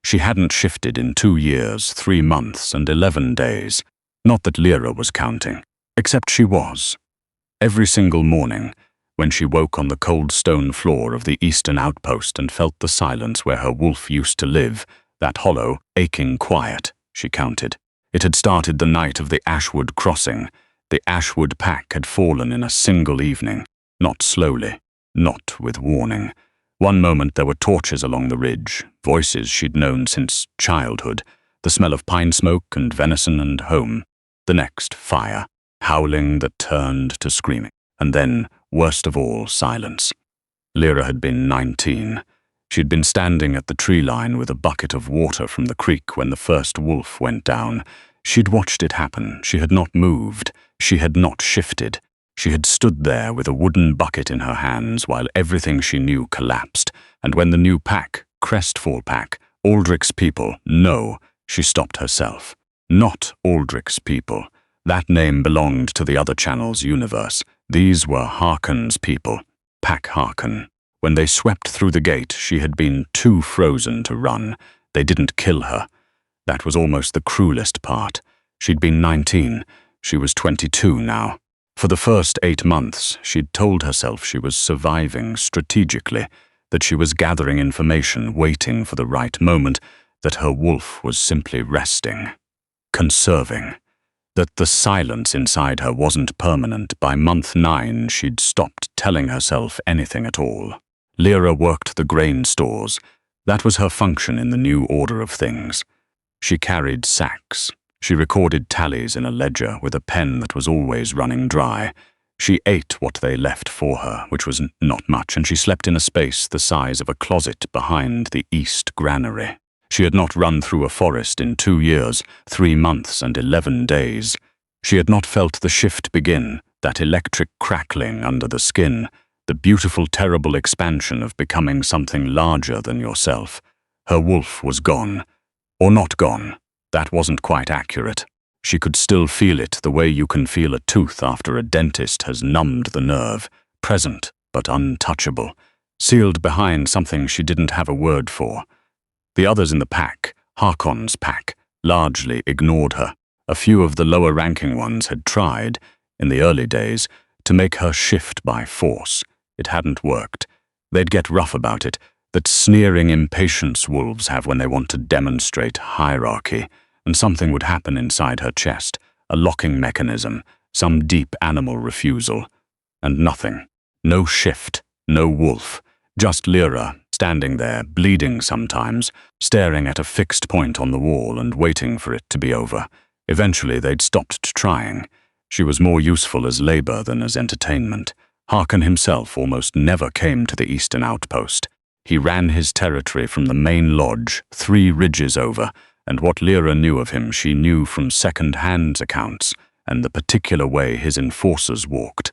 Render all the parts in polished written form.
She hadn't shifted in 2 years, 3 months, and 11 days. Not that Lira was counting, except she was. Every single morning, when she woke on the cold stone floor of the eastern outpost and felt the silence where her wolf used to live, that hollow, aching quiet, she counted. It had started the night of the Ashwood Crossing. The Ashwood pack had fallen in a single evening, not slowly, not with warning. One moment there were torches along the ridge, voices she'd known since childhood, the smell of pine smoke and venison and home. The next, fire, howling that turned to screaming. And then, worst of all, silence. Lira had been 19. She'd been standing at the tree line with a bucket of water from the creek when the first wolf went down. She'd watched it happen. She had not moved. She had not shifted. She had stood there with a wooden bucket in her hands while everything she knew collapsed. And when the new pack, Crestfall pack, Aldrich's people, no, she stopped herself. Not Aldrich's people. That name belonged to the other channel's universe. These were Harkon's people, Pack Harkon. When they swept through the gate, she had been too frozen to run. They didn't kill her. That was almost the cruelest part. She'd been 19. She was 22 now. For the first 8 months, she'd told herself she was surviving strategically, that she was gathering information, waiting for the right moment, that her wolf was simply resting, conserving. That the silence inside her wasn't permanent. By month 9, she'd stopped telling herself anything at all. Lira worked the grain stores. That was her function in the new order of things. She carried sacks. She recorded tallies in a ledger with a pen that was always running dry. She ate what they left for her, which was not much, and she slept in a space the size of a closet behind the east granary. She had not run through a forest in 2 years, 3 months, and 11 days. She had not felt the shift begin, that electric crackling under the skin, the beautiful, terrible expansion of becoming something larger than yourself. Her wolf was gone. Or not gone. That wasn't quite accurate. She could still feel it the way you can feel a tooth after a dentist has numbed the nerve, present but untouchable, sealed behind something she didn't have a word for. The others in the pack, Harkon's pack, largely ignored her. A few of the lower-ranking ones had tried, in the early days, to make her shift by force. It hadn't worked. They'd get rough about it, that sneering impatience wolves have when they want to demonstrate hierarchy, and something would happen inside her chest, a locking mechanism, some deep animal refusal. And nothing. No shift, no wolf, just Lira, standing there, bleeding sometimes, staring at a fixed point on the wall and waiting for it to be over. Eventually they'd stopped trying. She was more useful as labor than as entertainment. Harkon himself almost never came to the eastern outpost. He ran his territory from the main lodge, 3 ridges over, and what Lira knew of him she knew from second-hand accounts and the particular way his enforcers walked.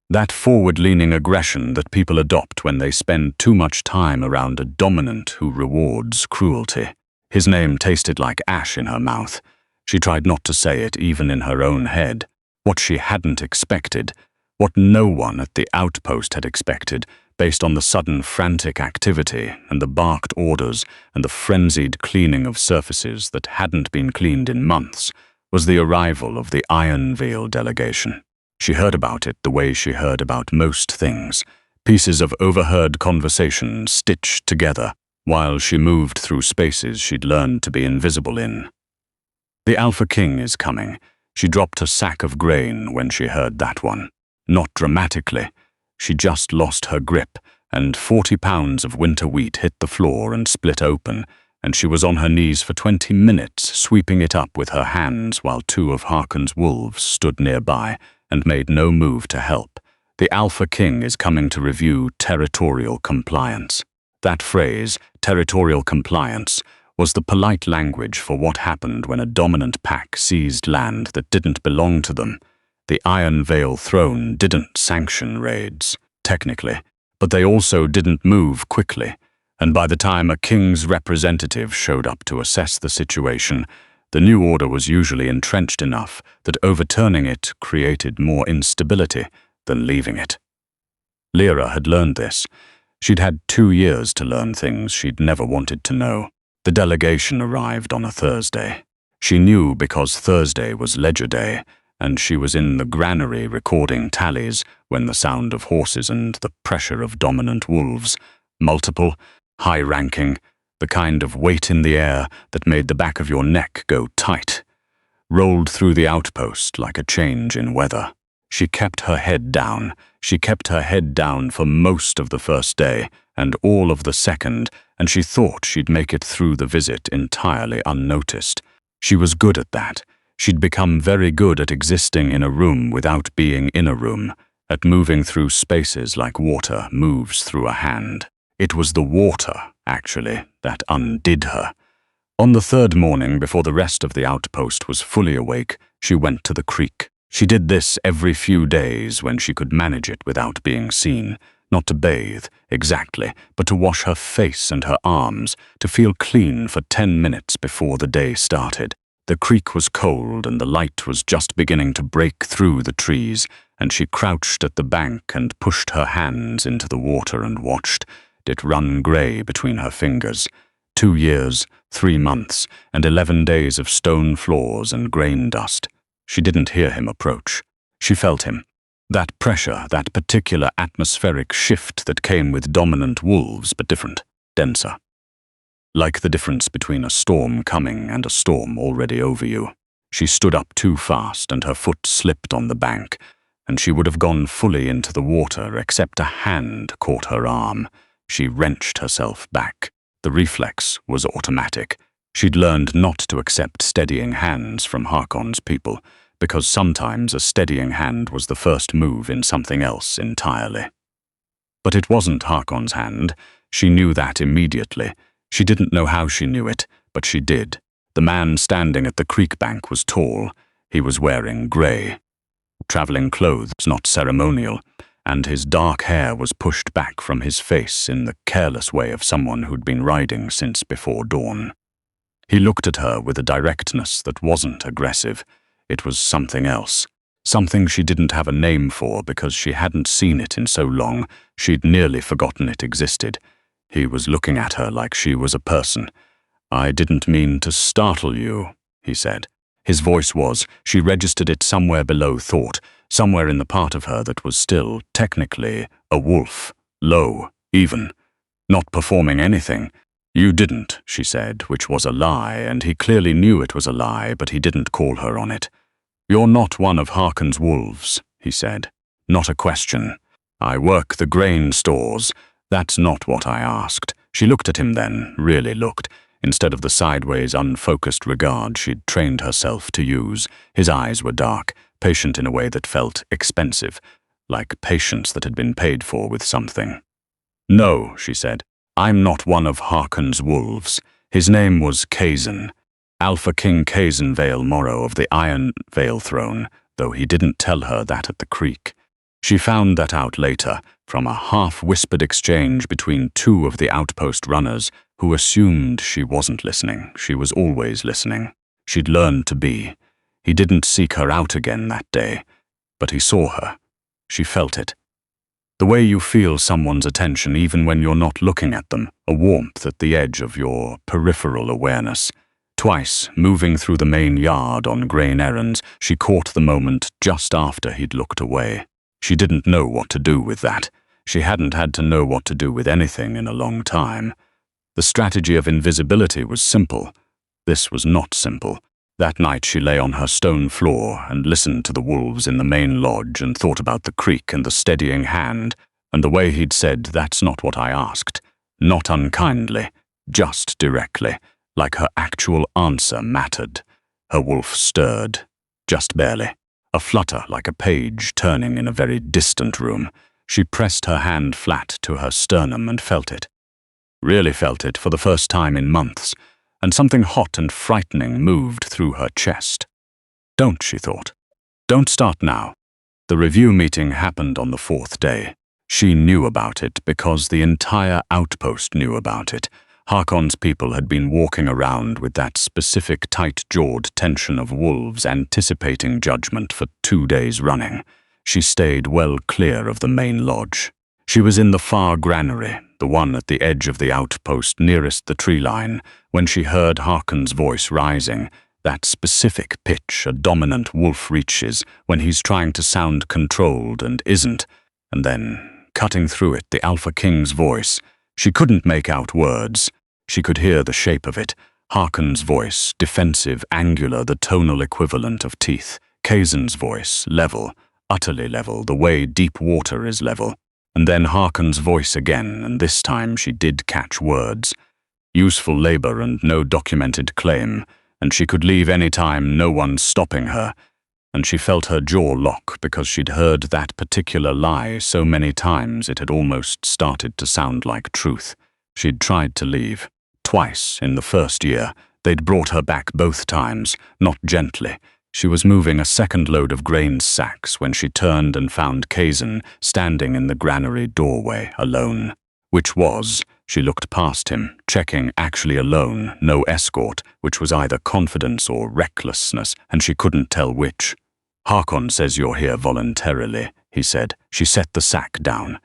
That forward-leaning aggression that people adopt when they spend too much time around a dominant who rewards cruelty. His name tasted like ash in her mouth. She tried not to say it even in her own head. What she hadn't expected, what no one at the outpost had expected, based on the sudden frantic activity and the barked orders and the frenzied cleaning of surfaces that hadn't been cleaned in months, was the arrival of the Iron Veil delegation. She heard about it the way she heard about most things, pieces of overheard conversation stitched together while she moved through spaces she'd learned to be invisible in. The Alpha King is coming. She dropped a sack of grain when she heard that one. Not dramatically. She just lost her grip, and 40 pounds of winter wheat hit the floor and split open, and she was on her knees for 20 minutes, sweeping it up with her hands while 2 of Harkon's wolves stood nearby and made no move to help. The Alpha King is coming to review territorial compliance. That phrase, territorial compliance, was the polite language for what happened when a dominant pack seized land that didn't belong to them. The Iron Veil throne didn't sanction raids, technically, but they also didn't move quickly, and by the time a king's representative showed up to assess the situation, the new order was usually entrenched enough that overturning it created more instability than leaving it. Lira had learned this. She'd had 2 years to learn things she'd never wanted to know. The delegation arrived on a Thursday. She knew because Thursday was ledger day, and she was in the granary recording tallies when the sound of horses and the pressure of dominant wolves, multiple, high-ranking, the kind of weight in the air that made the back of your neck go tight, rolled through the outpost like a change in weather. She kept her head down. She kept her head down for most of the first day and all of the second, and she thought she'd make it through the visit entirely unnoticed. She was good at that. She'd become very good at existing in a room without being in a room, at moving through spaces like water moves through a hand. It was the water, actually, that undid her. On the third morning, before the rest of the outpost was fully awake, she went to the creek. She did this every few days when she could manage it without being seen, not to bathe, exactly, but to wash her face and her arms, to feel clean for 10 minutes before the day started. The creek was cold and the light was just beginning to break through the trees, and she crouched at the bank and pushed her hands into the water and watched it run grey between her fingers. 2 years, 3 months, and 11 days of stone floors and grain dust. She didn't hear him approach. She felt him. That pressure, that particular atmospheric shift that came with dominant wolves, but different, denser. Like the difference between a storm coming and a storm already over you. She stood up too fast and her foot slipped on the bank, and she would have gone fully into the water except a hand caught her arm. She wrenched herself back. The reflex was automatic. She'd learned not to accept steadying hands from Harkon's people, because sometimes a steadying hand was the first move in something else entirely. But it wasn't Harkon's hand. She knew that immediately. She didn't know how she knew it, but she did. The man standing at the creek bank was tall. He was wearing grey. Traveling clothes, not ceremonial, and his dark hair was pushed back from his face in the careless way of someone who'd been riding since before dawn. He looked at her with a directness that wasn't aggressive. It was something else. Something she didn't have a name for because she hadn't seen it in so long, she'd nearly forgotten it existed. He was looking at her like she was a person. "I didn't mean to startle you," he said. His voice was, she registered it somewhere below thought, somewhere in the part of her that was still, technically, a wolf, low, even, not performing anything. "You didn't," she said, which was a lie, and he clearly knew it was a lie, but he didn't call her on it. "You're not one of Harkon's wolves," he said. "Not a question. I work the grain stores. That's not what I asked." She looked at him then, really looked, instead of the sideways, unfocused regard she'd trained herself to use. His eyes were dark, patient in a way that felt expensive, like patience that had been paid for with something. "No," she said. "I'm not one of Harkon's wolves. His name was Kazan. Alpha King Kazan Vale Morrow of the Iron Vale Throne, though he didn't tell her that at the creek. She found that out later, from a half-whispered exchange between 2 of the outpost runners who assumed she wasn't listening. She was always listening. She'd learned to be. He didn't seek her out again that day, but he saw her. She felt it. The way you feel someone's attention even when you're not looking at them, a warmth at the edge of your peripheral awareness. Twice, moving through the main yard on grain errands, she caught the moment just after he'd looked away. She didn't know what to do with that. She hadn't had to know what to do with anything in a long time. The strategy of invisibility was simple. This was not simple. That night she lay on her stone floor and listened to the wolves in the main lodge and thought about the creek and the steadying hand and the way he'd said, "That's not what I asked." Not unkindly, just directly, like her actual answer mattered. Her wolf stirred, just barely. A flutter like a page turning in a very distant room. She pressed her hand flat to her sternum and felt it. Really felt it for the first time in months, and something hot and frightening moved through her chest. "Don't," she thought. "Don't start now." The review meeting happened on the 4th day. She knew about it because the entire outpost knew about it. Harkon's people had been walking around with that specific tight-jawed tension of wolves anticipating judgment for 2 days running. She stayed well clear of the main lodge. She was in the far granary, the one at the edge of the outpost nearest the tree line, when she heard Harkon's voice rising, that specific pitch a dominant wolf reaches when he's trying to sound controlled and isn't, and then, cutting through it, the Alpha King's voice. She couldn't make out words. She could hear the shape of it. Harkon's voice, defensive, angular, the tonal equivalent of teeth. Kazan's voice, level, utterly level, the way deep water is level. And then Harkon's voice again, and this time she did catch words. Useful labor and no documented claim, and she could leave any time, no one stopping her. And she felt her jaw lock because she'd heard that particular lie so many times it had almost started to sound like truth. She'd tried to leave. Twice in the first year. They'd brought her back both times, not gently. She was moving a second load of grain sacks when she turned and found Kazan standing in the granary doorway, alone. Which was, she looked past him, checking actually alone, no escort, which was either confidence or recklessness, and she couldn't tell which. Harkon says you're here voluntarily, he said. She set the sack down.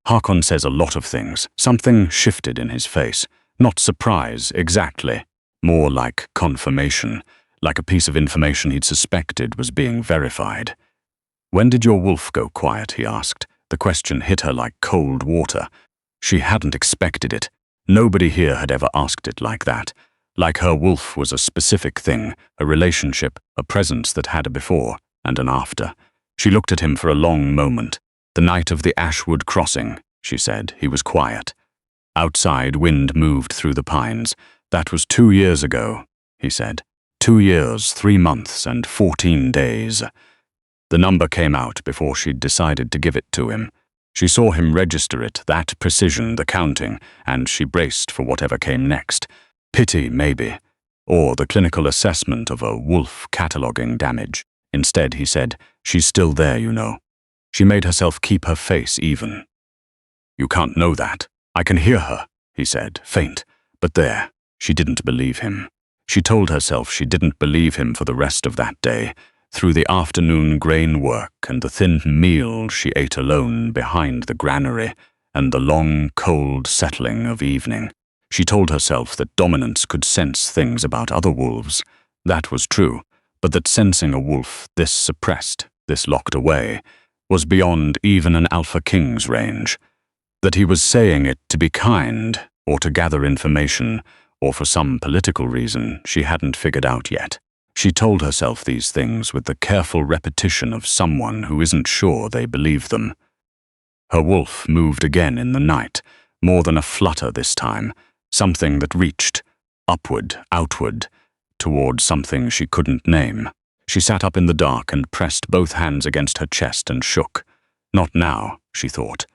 Harkon says a lot of things. Something shifted in his face. Not surprise, exactly. More like confirmation. Like a piece of information he'd suspected was being verified. When did your wolf go quiet, he asked. The question hit her like cold water. She hadn't expected it. Nobody here had ever asked it like that. Like her wolf was a specific thing, a relationship, a presence that had a before and an after. She looked at him for a long moment. The night of the Ashwood Crossing, she said. He was quiet. Outside, wind moved through the pines. That was 2 years ago, he said. 2 years, 3 months, and 14 days. The number came out before she'd decided to give it to him. She saw him register it, that precision, the counting, and she braced for whatever came next. Pity, maybe. Or the clinical assessment of a wolf cataloguing damage. Instead, he said, she's still there, you know. She made herself keep her face even. You can't know that. I can hear her, he said, faint. But there, she didn't believe him. She told herself she didn't believe him for the rest of that day, through the afternoon grain work and the thin meal she ate alone behind the granary, and the long, cold settling of evening. She told herself that dominance could sense things about other wolves. That was true, but that sensing a wolf this suppressed, this locked away, was beyond even an Alpha King's range. That he was saying it to be kind, or to gather information, or for some political reason she hadn't figured out yet. She told herself these things with the careful repetition of someone who isn't sure they believe them. Her wolf moved again in the night, more than a flutter this time, something that reached, upward, outward, toward something she couldn't name. She sat up in the dark and pressed both hands against her chest and shook. Not now, she thought.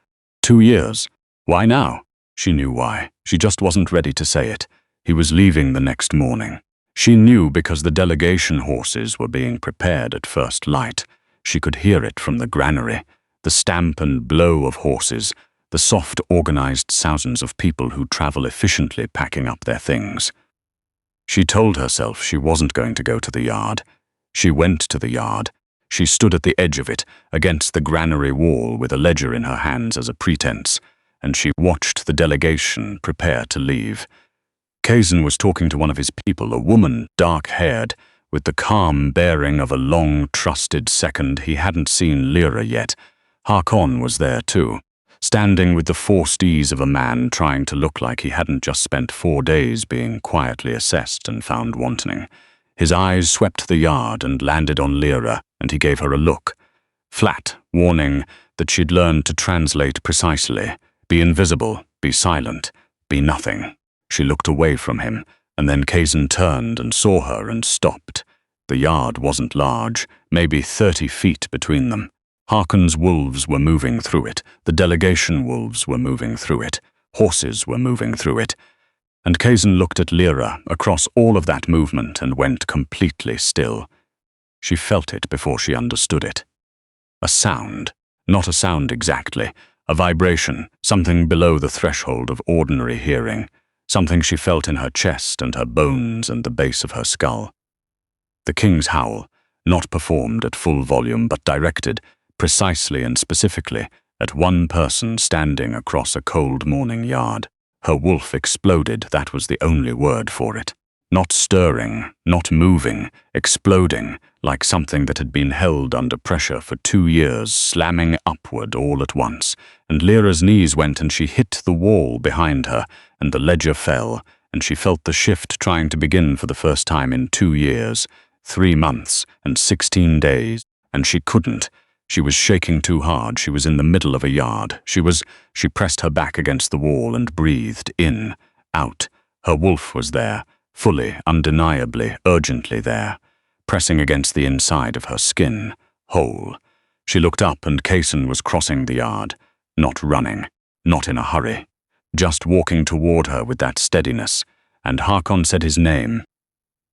2 years. Why now? She knew why. She just wasn't ready to say it. He was leaving the next morning. She knew because the delegation horses were being prepared at first light. She could hear it from the granary, the stamp and blow of horses, the soft, organized thousands of people who travel efficiently packing up their things. She told herself she wasn't going to go to the yard. She went to the yard. She stood at the edge of it, against the granary wall with a ledger in her hands as a pretense, and she watched the delegation prepare to leave. Kazan was talking to one of his people, a woman, dark-haired, with the calm bearing of a long, trusted second he hadn't seen Lira yet. Harkon was there too, standing with the forced ease of a man trying to look like he hadn't just spent 4 days being quietly assessed and found wanting. His eyes swept the yard and landed on Lira, and he gave her a look. Flat, warning that she'd learned to translate precisely. Be invisible, be silent, be nothing. She looked away from him, and then Kazan turned and saw her and stopped. The yard wasn't large, maybe 30 feet between them. Harkon's wolves were moving through it, the delegation wolves were moving through it, horses were moving through it. And Kazan looked at Lira across all of that movement and went completely still. She felt it before she understood it. A sound, not a sound exactly, a vibration, something below the threshold of ordinary hearing, something she felt in her chest and her bones and the base of her skull. The king's howl, not performed at full volume but directed, precisely and specifically, at one person standing across a cold morning yard. Her wolf exploded, that was the only word for it. Not stirring, not moving, exploding, like something that had been held under pressure for 2 years, slamming upward all at once. And Lira's knees went and she hit the wall behind her, and the ledger fell, and she felt the shift trying to begin for the first time in 2 years, 3 months, and 16 days, and she couldn't. She was shaking too hard. She was in the middle of a yard. She pressed her back against the wall and breathed in, out. Her wolf was there, fully, undeniably, urgently there, pressing against the inside of her skin, whole. She looked up and Kaysen was crossing the yard, not running, not in a hurry, just walking toward her with that steadiness, and Hakon said his name,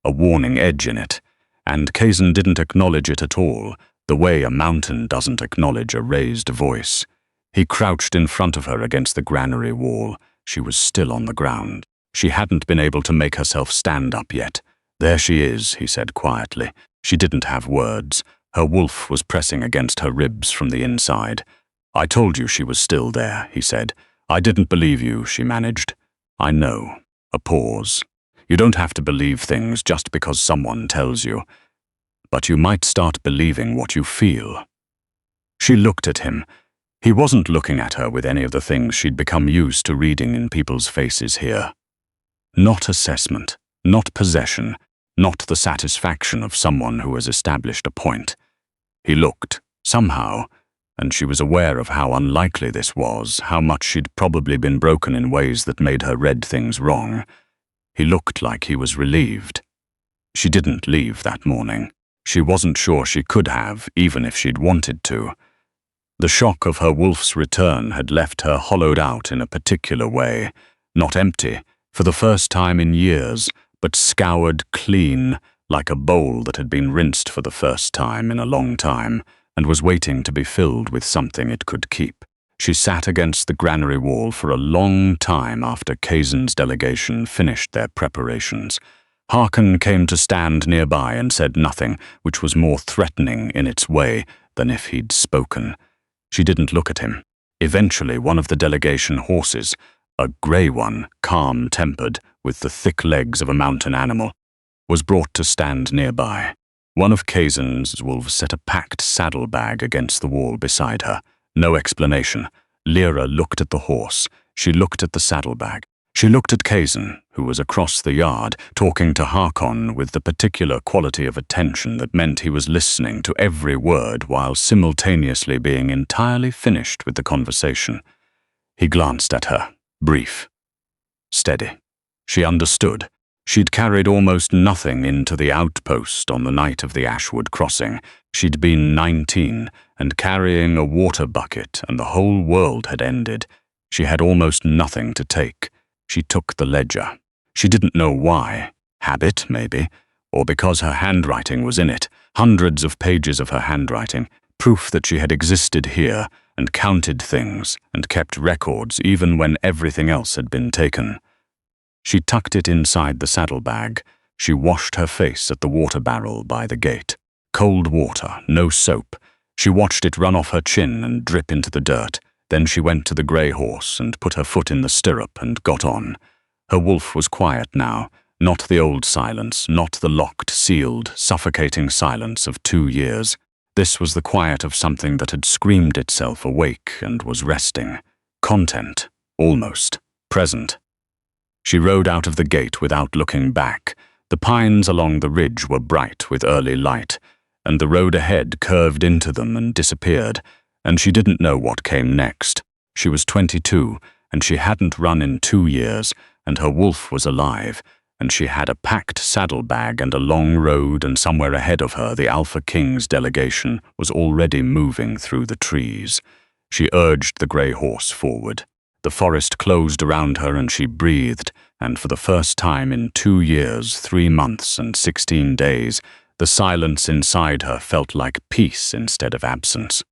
a warning edge in it, and Kaysen didn't acknowledge it at all, the way a mountain doesn't acknowledge a raised voice. He crouched in front of her against the granary wall. She was still on the ground. She hadn't been able to make herself stand up yet. There she is, he said quietly. She didn't have words. Her wolf was pressing against her ribs from the inside. I told you she was still there, he said. I didn't believe you, she managed. I know. A pause. You don't have to believe things just because someone tells you. But you might start believing what you feel. She looked at him. He wasn't looking at her with any of the things she'd become used to reading in people's faces here. Not assessment, not possession, not the satisfaction of someone who has established a point. He looked, somehow, and she was aware of how unlikely this was, how much she'd probably been broken in ways that made her read things wrong. He looked like he was relieved. She didn't leave that morning. She wasn't sure she could have, even if she'd wanted to. The shock of her wolf's return had left her hollowed out in a particular way, not empty, for the first time in years, but scoured clean, like a bowl that had been rinsed for the first time in a long time, and was waiting to be filled with something it could keep. She sat against the granary wall for a long time after Kaysen's delegation finished their preparations. Hakon came to stand nearby and said nothing, which was more threatening in its way than if he'd spoken. She didn't look at him. Eventually, one of the delegation horses, a grey one, calm-tempered, with the thick legs of a mountain animal, was brought to stand nearby. One of Kaysen's wolves set a packed saddlebag against the wall beside her. No explanation. Lira looked at the horse. She looked at the saddlebag. She looked at Kaysen, who was across the yard, talking to Hakon with the particular quality of attention that meant he was listening to every word while simultaneously being entirely finished with the conversation. He glanced at her, brief, steady. She understood. She'd carried almost nothing into the outpost on the night of the Ashwood Crossing. She'd been 19 and carrying a water bucket, and the whole world had ended. She had almost nothing to take. She took the ledger. She didn't know why. Habit, maybe, or because her handwriting was in it. Hundreds of pages of her handwriting, proof that she had existed here and counted things and kept records even when everything else had been taken. She tucked it inside the saddlebag. She washed her face at the water barrel by the gate. Cold water, no soap. She watched it run off her chin and drip into the dirt. Then she went to the grey horse and put her foot in the stirrup and got on. Her wolf was quiet now, not the old silence, not the locked, sealed, suffocating silence of 2 years. This was the quiet of something that had screamed itself awake and was resting. Content, almost, present. She rode out of the gate without looking back. The pines along the ridge were bright with early light, and the road ahead curved into them and disappeared, and she didn't know what came next. She was 22, and she hadn't run in 2 years, and her wolf was alive, and she had a packed saddlebag and a long road, and somewhere ahead of her the Alpha King's delegation was already moving through the trees. She urged the grey horse forward. The forest closed around her and she breathed, and for the first time in 2 years, 3 months and 16 days, the silence inside her felt like peace instead of absence.